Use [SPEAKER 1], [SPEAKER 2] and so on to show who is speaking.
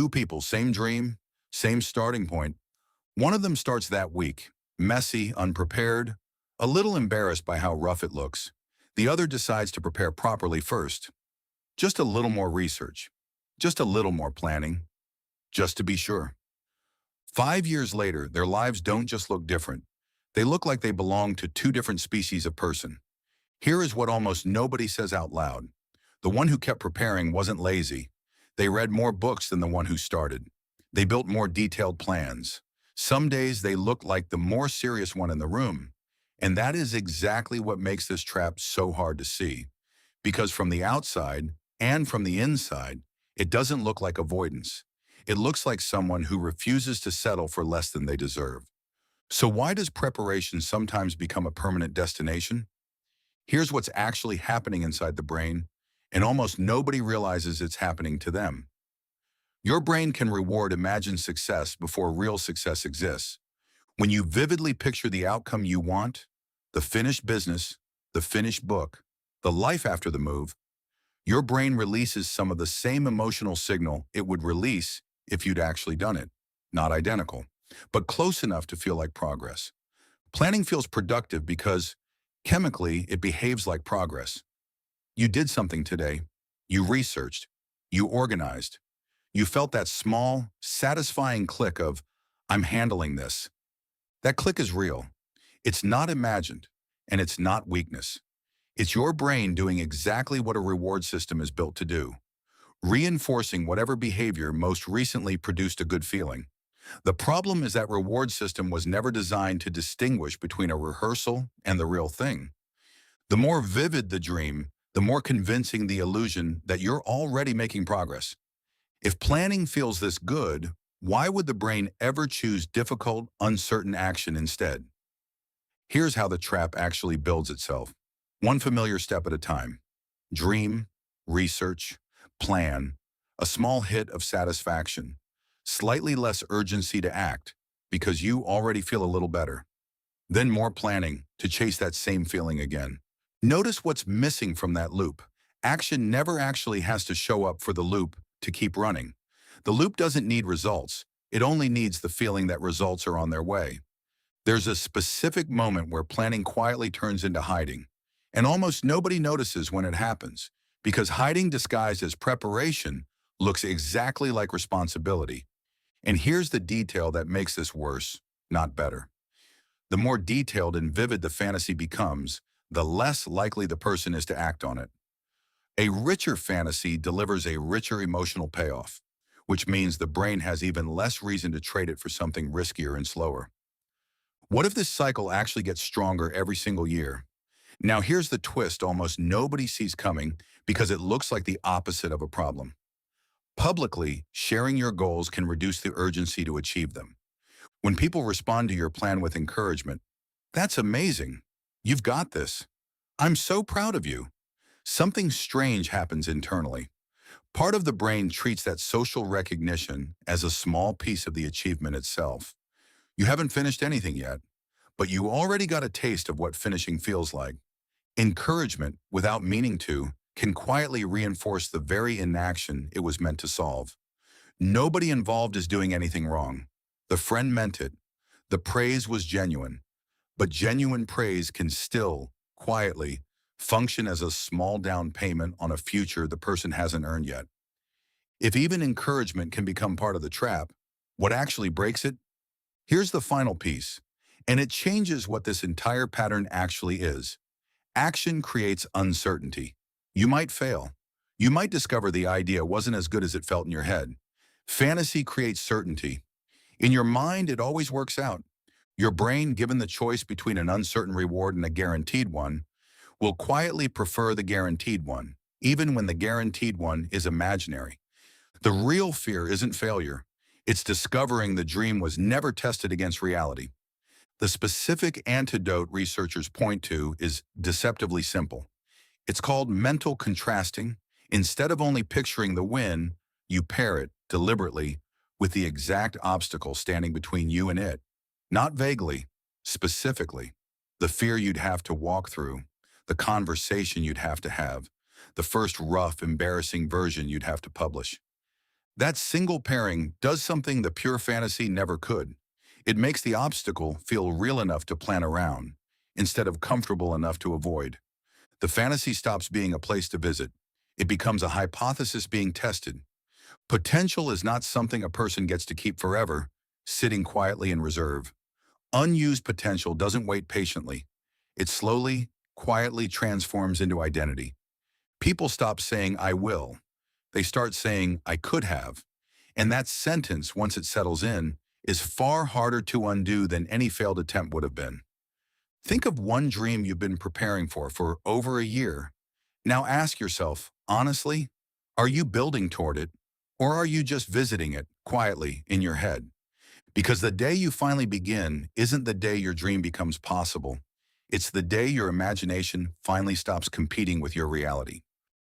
[SPEAKER 1] Two people, same dream, same starting point. One of them starts that week, messy, unprepared, a little embarrassed by how rough it looks. The other decides to prepare properly first. Just a little more research, just a little more planning, just to be sure. 5 years later, their lives don't just look different. They look like they belong to two different species of person. Here is what almost nobody says out loud. The one who kept preparing wasn't lazy. They read more books than the one who started. They built more detailed plans. Some days they looked like the more serious one in the room. And that is exactly what makes this trap so hard to see. Because from the outside and from the inside, it doesn't look like avoidance. It looks like someone who refuses to settle for less than they deserve. So why does preparation sometimes become a permanent destination? Here's what's actually happening inside the brain, and almost nobody realizes it's happening to them. Your brain can reward imagined success before real success exists. When you vividly picture the outcome you want, the finished business, the finished book, the life after the move, your brain releases some of the same emotional signal it would release if you'd actually done it. Not identical, but close enough to feel like progress. Planning feels productive because, chemically, it behaves like progress. You did something today. You researched. You organized. You felt that small, satisfying click of, I'm handling this. That click is real. It's not imagined, and it's not weakness. It's your brain doing exactly what a reward system is built to do, reinforcing whatever behavior most recently produced a good feeling. The problem is that reward system was never designed to distinguish between a rehearsal and the real thing. The more vivid the dream, the more convincing the illusion that you're already making progress. If planning feels this good, why would the brain ever choose difficult, uncertain action instead? Here's how the trap actually builds itself. One familiar step at a time. Dream, research, plan, a small hit of satisfaction, slightly less urgency to act because you already feel a little better. Then more planning to chase that same feeling again. Notice what's missing from that loop. Action never actually has to show up for the loop to keep running. The loop doesn't need results. It only needs the feeling that results are on their way. There's a specific moment where planning quietly turns into hiding, and almost nobody notices when it happens, because hiding disguised as preparation looks exactly like responsibility. And here's the detail that makes this worse, not better. The more detailed and vivid the fantasy becomes, the less likely the person is to act on it. A richer fantasy delivers a richer emotional payoff, which means the brain has even less reason to trade it for something riskier and slower. What if this cycle actually gets stronger every single year? Now here's the twist almost nobody sees coming because it looks like the opposite of a problem. Publicly, sharing your goals can reduce the urgency to achieve them. When people respond to your plan with encouragement, that's amazing. You've got this. I'm so proud of you. Something strange happens internally. Part of the brain treats that social recognition as a small piece of the achievement itself. You haven't finished anything yet, but you already got a taste of what finishing feels like. Encouragement, without meaning to, can quietly reinforce the very inaction it was meant to solve. Nobody involved is doing anything wrong. The friend meant it. The praise was genuine. But genuine praise can still, quietly, function as a small down payment on a future the person hasn't earned yet. If even encouragement can become part of the trap, what actually breaks it? Here's the final piece, and it changes what this entire pattern actually is. Action creates uncertainty. You might fail. You might discover the idea wasn't as good as it felt in your head. Fantasy creates certainty. In your mind, it always works out. Your brain, given the choice between an uncertain reward and a guaranteed one, will quietly prefer the guaranteed one, even when the guaranteed one is imaginary. The real fear isn't failure. It's discovering the dream was never tested against reality. The specific antidote researchers point to is deceptively simple. It's called mental contrasting. Instead of only picturing the win, you pair it, deliberately, with the exact obstacle standing between you and it. Not vaguely, specifically. The fear you'd have to walk through, the conversation you'd have to have, the first rough, embarrassing version you'd have to publish. That single pairing does something the pure fantasy never could. It makes the obstacle feel real enough to plan around, instead of comfortable enough to avoid. The fantasy stops being a place to visit. It becomes a hypothesis being tested. Potential is not something a person gets to keep forever, sitting quietly in reserve. Unused potential doesn't wait patiently. It slowly, quietly transforms into identity. People stop saying, I will. They start saying, I could have. And that sentence, once it settles in, is far harder to undo than any failed attempt would have been. Think of one dream you've been preparing for over a year. Now ask yourself, honestly, are you building toward it, or are you just visiting it quietly in your head? Because the day you finally begin isn't the day your dream becomes possible. It's the day your imagination finally stops competing with your reality.